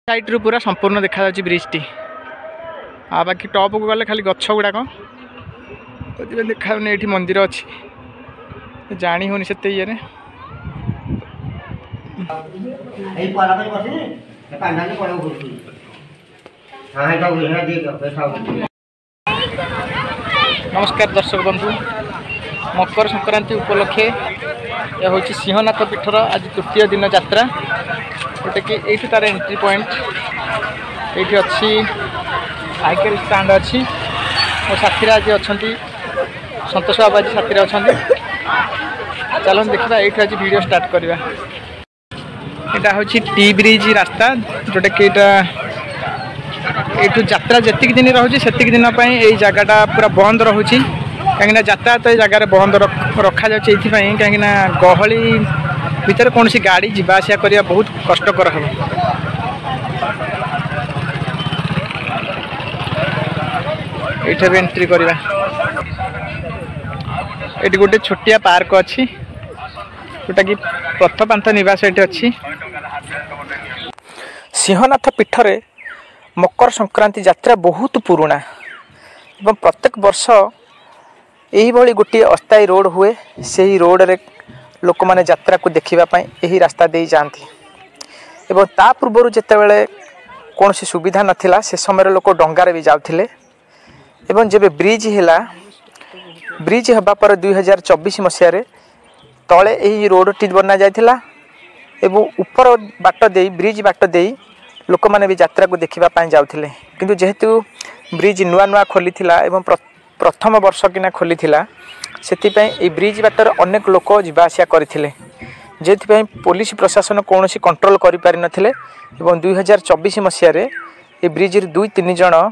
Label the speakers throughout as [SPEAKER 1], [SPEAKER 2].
[SPEAKER 1] Side रू पूरा संपूर्ण देखा ब्रिज टी आ बाकी टॉप को गले खाली गछ गुड़ाक देखा ये मंदिर अच्छी जानी होनी से ये नमस्कार दर्शक बंधु मकर संक्रांति उपलक्षे यह हूँ सिंहनाथ पीठर आज तृतीय दिन यात्रा जोटा कि ये तार एंट्री पॉइंट ये अच्छी साइकेल स्टैंड अच्छी और साथी आज अच्छा सतोष बाबू आज साथी अच्छा चलो देखा ये आज वीडियो स्टार्ट करवा। यहाँ हूँ टी ब्रिज रास्ता जोटा कि ये यात्रा जी दिन रोचे से दिन यही जगटा पूरा बंद रोचे कहीं यातायात तो जगार बंद रखा जाए कहीं गहली भितर कौन सी गाड़ी जावासिया करने बहुत कष्टकर हम ये एंट्री करवा। ये गोटे छोटिया पार्क अच्छी जोटा कि प्रथपांत निवास ये अच्छी। सिंहनाथ पीठरे मकर संक्रांति यात्रा बहुत पुराना एवं प्रत्येक वर्ष यही गोटे अस्थायी रोड हुए से ही रोड रे लोक माने यात्रा को देखिबा यही रास्ता दे जाती एवं ता पूर्व जितेबाला कौन सी सुविधा नथिला से समय लोक डंगार भी जाउथिले एवं जब ब्रिज हैला ब्रिज हबा पर 2024 मसीह तले यही रोड टी बना जाइथिला एवं ऊपर बाट दे ब्रिज बाट दे लोक माने भी यात्रा को देखिबा जाउथिले किंतु जेहेतु ब्रिज नुआ नुआ खोली थिला एवं प्रथम वर्ष किना खोली थिला सेतिपई ए ब्रिज बाटर अनेक लोक जीवा आसिया करथिले जेतिपई पुलिस प्रशासन कौन सी कंट्रोल करि पारि नथिले एवं 2024 मसीह रे ए ब्रिज रे 2-3 जण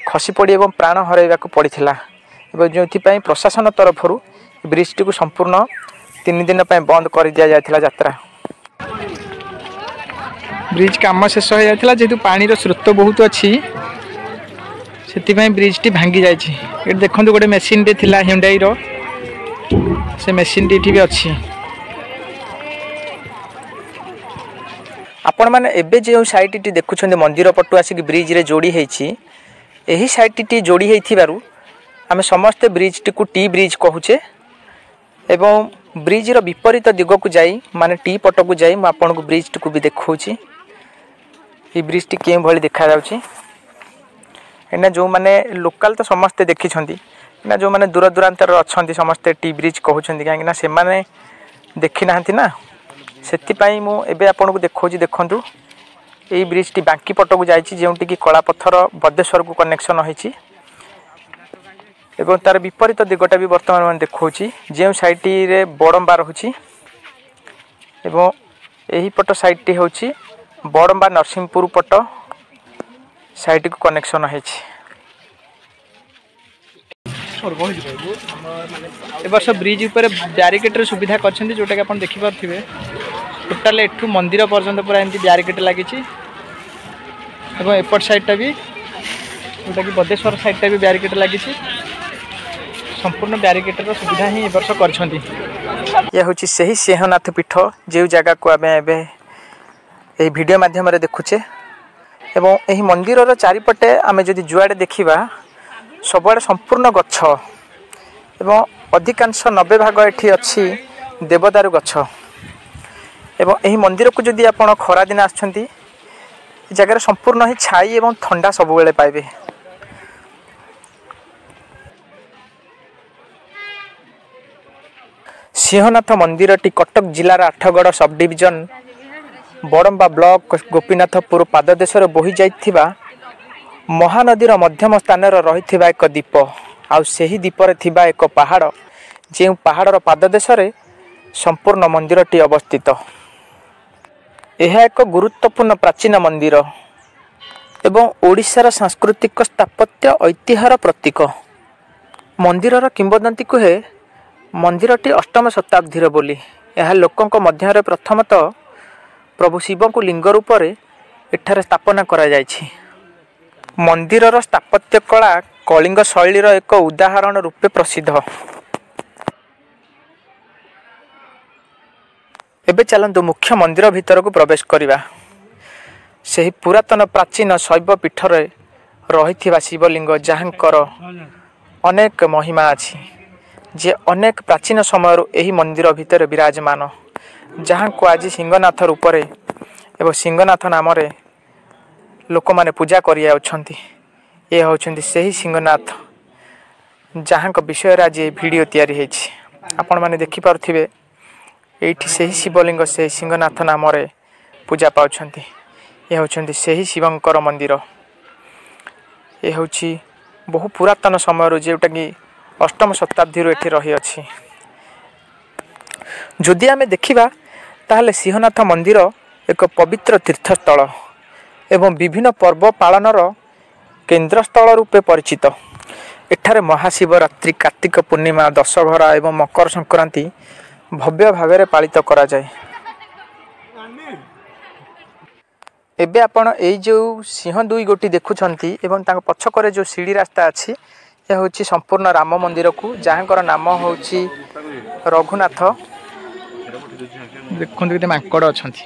[SPEAKER 1] खसी पड़ी एवं प्राण हराइबा को पड़िथिला एवं जेतिपई प्रशासन तरफरु ब्रिज टी को संपूर्ण 3 दिन पई बंद कर दिया जायथिला यात्रा। ब्रिज काम शेष हो जाता जेहेतु पानी स्रोत बहुत अच्छी से ब्रिज टी भांगी जाए देखो गोटे मेसीन टे थिला Hyundai रो से मेसीन टी भी अच्छी। आपण मैंने एबे जो साइट टी देखुछन मंदिर पटु आसिक ब्रिज रे जोड़ी होती यही साइट टी जोड़ी होइथिबारु आमे समस्त ब्रिज टी को टी ब्रिज कहूचे एवं ब्रिज रो विपरीत दिग को जाई माने टी पट को जाई म आपन को ब्रिज टी को भी देखौची ये ब्रिज टी के भली देखा जाउची एना जो माने लोकल तो समस्ते देखी ना जो माने दूर दूरांतर अच्छा समस्ते टी ब्रिज कहते कहीं से माने देखी ना से मु एबे आपन को देखौची देखंतु यही ब्रिज टी बांकी पट को जाइछि जेउटी कि कला पत्थर बदेश्वर को कनेक्शन होइछि एवं तार विपरीत दिगटा भी वर्तमान में देखौची जे साइड रे बड़ंबा रहुछि एवं यही पट साइड टी होछि बड़ंबा नरसिंहपुर पट साइड को कनेक्शन है। वर्ष ब्रिज ऊपर ब्यारिकेटर सुविधा करछन्ती जोटा कि आप देखि पारथिबे टोटाल एठू मंदिर पर्यंत पूरा एमती ब्यारिकेट लगी एवं एपट साइडटा भी जोटा कि बदेश्वर साइडटा भी ब्यारिकेट लगी संपूर्ण ब्यारिकेटर सुविधा ही वर्ष करछन्ती। यह हूँ सही सिंहनाथ पीठ जो जगह को आम एवं यही वीडियो माध्यम देखुचे एवं यही मंदिर चारिपटे आमे जदि जुआड़े देखिबा सबुआड़े संपूर्ण गछ एवं अधिकांश 90 भाग एठी अच्छी देवदारू गछ एवं यही मंदिर को जदि आपण खरा दिन आछंती जगह संपूर्ण ही छाई एवं ठंडा सबुबेले पाइबे। सिंहनाथ मंदिर टी कटक जिलार Athagarh sub division Badamba block Gopinathpur पाददेश बोही जाइथिबा महानदीर मध्यम स्थान रही एक द्वीप आउ सेही द्वीपर थिबा एक पहाड़ जो पहाड़र पाददेश संपूर्ण मंदिरटी अवस्थित। यह एक गुरुत्वपूर्ण प्राचीन मंदिर एवं ओडिशार सांस्कृतिक स्थापत्य ऐतिह्यर प्रतीक। मंदिरर किंवदंती कहे मंदिरटी अष्टम शताब्दीर बोली। यह लोकंक मध्य प्रथमतः प्रभु शिव को लिंग रूप में एठारे स्थापना करा जायछि। मंदिरर स्थापत्य कला कलिंग शैलीर एक उदाहरण रूपे प्रसिद्ध। एबे चलंतु मुख्य मंदिर भीतर को प्रवेश करिबा। सही पुरातन प्राचीन शैव पीठर रही शिवलिंग जहाँकर अनेक महिमा अछि, जे अनेक प्राचीन समय यही मंदिर भितर विराजमान, जहाँ को आज सिंहनाथ रूप एवं सिंहनाथ नाम लोक माने पूजा करियाउछंती। ये होउछंती सही सिंहनाथ जहाँ का विषय आज वीडियो तैयारी होइछि। आपण माने देखि पारुथिबे एठी सही शिवलिंग से सिंहनाथ नाम पूजा पाउछंती। ये होउछंती सही शिवंकर मंदिर। ये होउछि बहु पुरातन समय जोटा कि अष्टम शताब्दी एठी रही अछि। जदि आमे देखिबा ताहले सिंहनाथ मंदिर एक पवित्र तीर्थस्थल एवं विभिन्न पर्व पालनर केन्द्रस्थल रूपे परिचित। एठारे महाशिवरात्रि, कार्तिक पूर्णिमा, दशहरा एवं मकर संक्रांति भव्य भाव पालित करा जाए। एबे आपण एई जो सिंह दुई गोटी देखुछंती एवं तांको पछकरे जो सीढ़ी रास्ता अछि, यह होछि संपूर्ण राम मंदिर को, जहाँकर नाम होछि रघुनाथ। देखंतु केते माकड़ अछंती।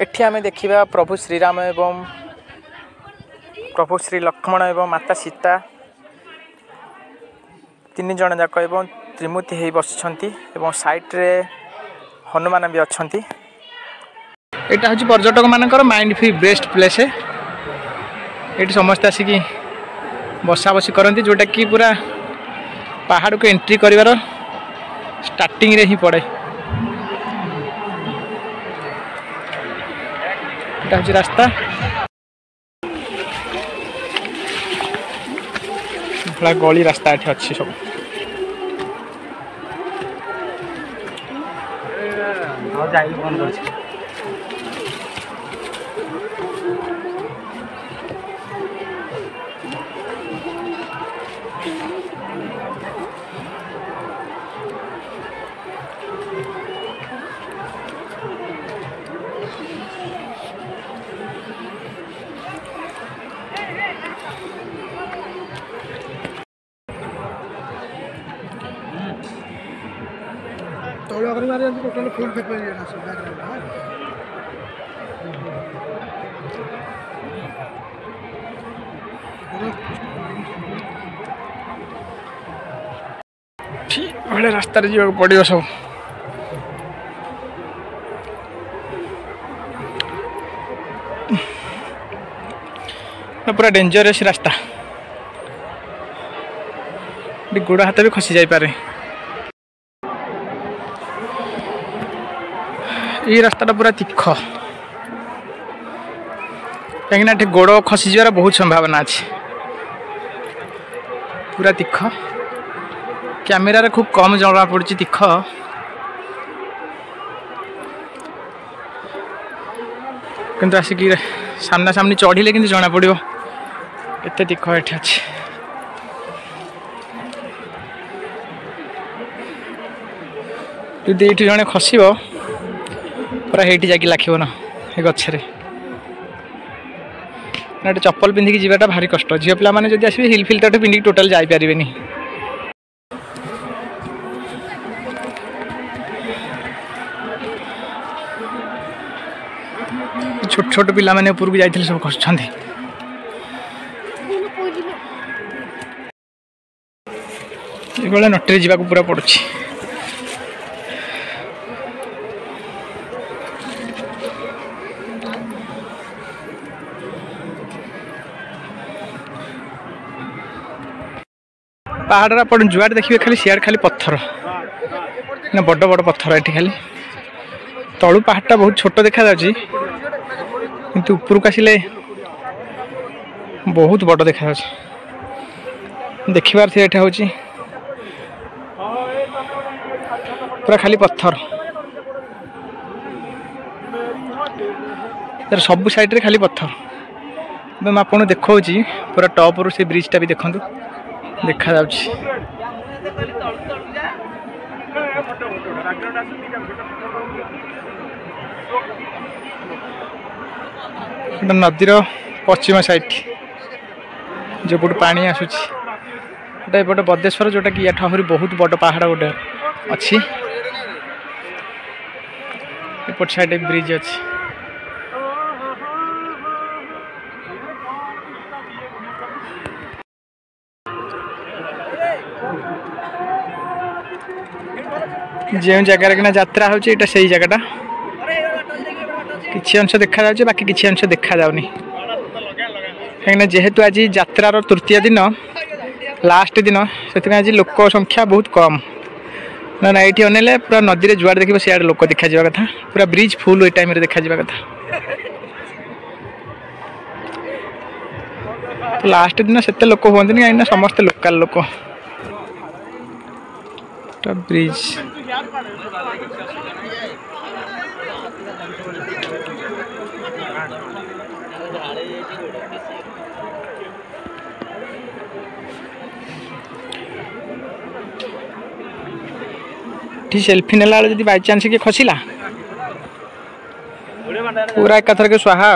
[SPEAKER 1] एठी आमे देखिबा प्रभु श्रीराम एवं प्रभु श्री लक्ष्मण एवं माता सीता तीन जन जाक एवं त्रिमूर्ति हे बसछंती एवं साइड रे हनुमान भी अछंती। एटा होची पर्यटक मानकर माइंड फ्री बेस्ट प्लेस है। एठी समस्त आसिकी बसा बसी करंती, जोटा कि पूरा पहाड़ को एंट्री करिवार स्टार्टिंग रे ही पड़े। एटा होची रास्ता। बड़ा गली रास्ता एठी अछि सब। आ जाई फोन करछि।
[SPEAKER 2] तौला करी मारे टोटल फुल फेक पे ना सब बैकग्राउंड
[SPEAKER 1] ठीक भले रास्ता रे जीवा पड़ियो सब। पूरा डेंजरस रास्ता, गोड़ हाथ भी खसी जाई पारे। ये रास्ता पूरा तीख, कहीं गोड़ खसी जावार बहुत संभावना अच्छे। पूरा तीख, कैमेरा रे खूब कम जना पड़ी तीख, किंतु आसिक सामना सामनी चढ़िले कि जना पड़ो केते तीख एठी अच्छे। यदि ये जड़े खसब पूरा हेठी जाकि लाखिब ना ए गछरे। चप्पल पिंधिकी जीवाटा भारी कष्ट। झील पिला माने जदि आसबे हिल फिल तो पिंधिकी टोटाल जाई पारिबेनी। छोट छोट पिला माने ऊपर को जाइथिले सब खसछंती। एबेले नटरे जीवा को पूरा पड़ुछि। पहाड़ आप जुआड़ देखिए खाली सियाड़ खाली पत्थर ना बड़ बड़ पत्थर ये खाली तलू पहाड़टा बहुत छोट देखा जाउछि किंतु ऊपर को आसिले बहुत बड़ देखा जाउछि। देखिबार थी एटा होछि पूरा खाली पत्थर। यार सब साइड रे खाली पत्थर। मैं आपको देखा पूरा टॉप रू से ब्रिजटा भी देखूँ देखा जाउछि। नदीर पश्चिम साइड जो पट पानी आसूची एपटे बदेश्वर जोटा कि यहाँ बहुत बड़ पहाड़ गोटे अच्छी एपट साइड ब्रिज अच्छी। जो जगार कि यात्रा होची एटा सही जगहटा किछि अंश देखा जाउछि बाकी किछि अंश देखा जाउनी कहीं जेहेतु आज यात्रार तृतीय दिन लास्ट दिन से आज लोक संख्या बहुत कम ना ये अनेले पूरा नदी में जुआड़ देखिए सियाड़े लोक देखा जावा कथा पूरा ब्रिज फुल ये टाइम देखा जावा कथा। तो लास्ट दिन से लोक हुए कहीं समस्त लोकल लोक ब्रिज ठी सेल्फी नेला जब बाई चान्स किए खसला पूरा एकाथर के स्वाहा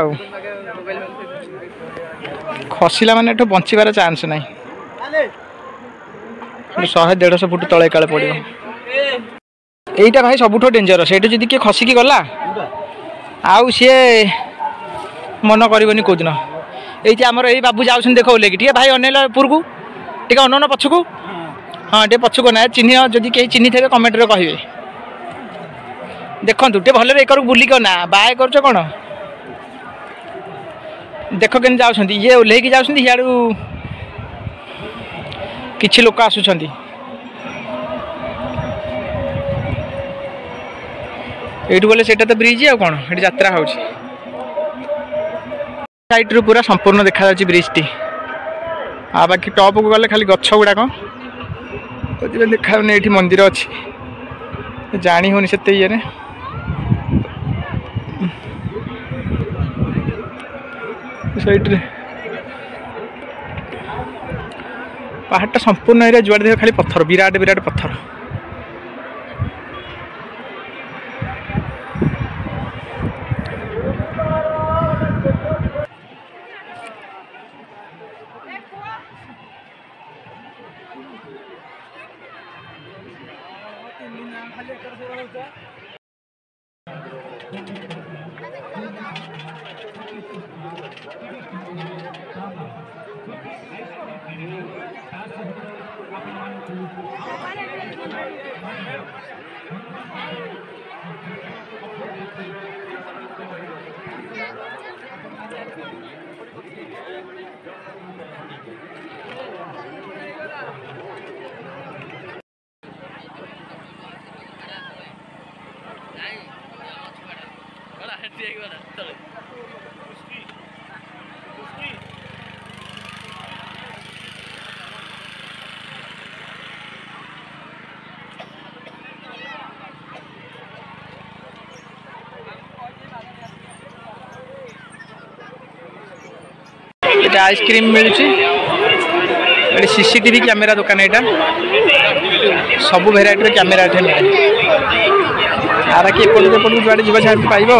[SPEAKER 1] खसला माने बचार चान्स ना 100-150 फुट तले काले पड़ो यहीटा भाई सबुठ डेंजर से जब किए खसिकी गला आउ सी मन करनी कौदिन ये आमर यही बाबू जाऊँ देख ओल्ल टे भाई अनेल पुर को टे अनौन पछकू हाँ टे पछक ना चिन्ह जदि कहीं चिन्ह थे कमेंट रे कहे देखु टे भले एक बुलिक ना बाय कर कौन देख के जाऊँ ये ओल्ल जाड़ू किछि लोक आसुछंती एठू बोले सेटा तो ब्रिज आ कौन ये यात्रा हो साइड रू पूरा संपूर्ण देखा जाउछि ब्रिज टी आ बाकी टॉप को गले खाली गछ गुड़ाक देखा ये मंदिर अच्छी जानी होनी से ये साइड पहाड़टा संपूर्ण एरिया जुआड़ देख खाली पत्थर विराट विराट पत्थर। आइसक्रीम मिलूँ सीसीटीवी कैमेरा दुकान यहाँ सब भेराइटी कैमेरा ये मिले आरा कि एपट जुआड़े जीवा छाड़ पाइब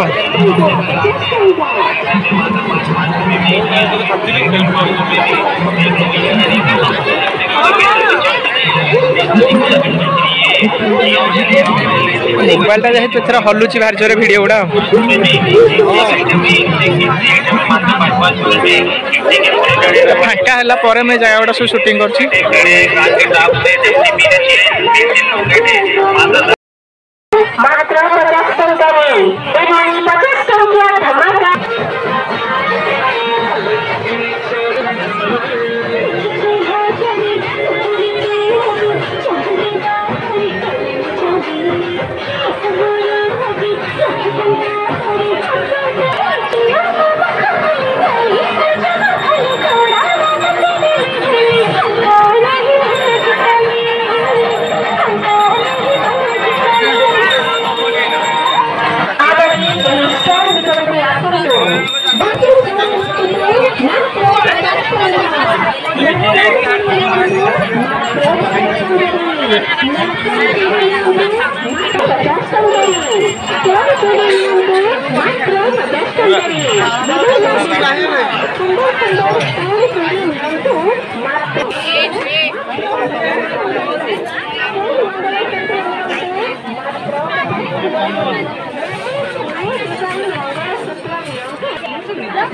[SPEAKER 1] मोबाइलटा जेहेतु एथर हलुची भारी जोरे भिडियो गुड़ा फांका है पर मैं जगह गुड़ा सब शूटिंग करछि।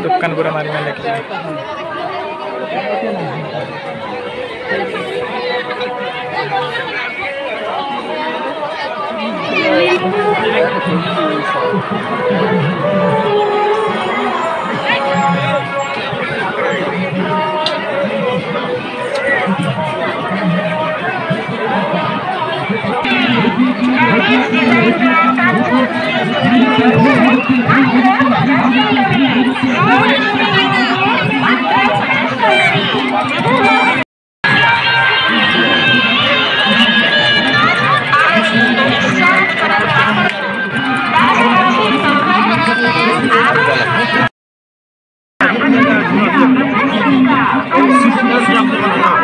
[SPEAKER 1] दुकान पूरा मारी में लेके
[SPEAKER 2] Gracias.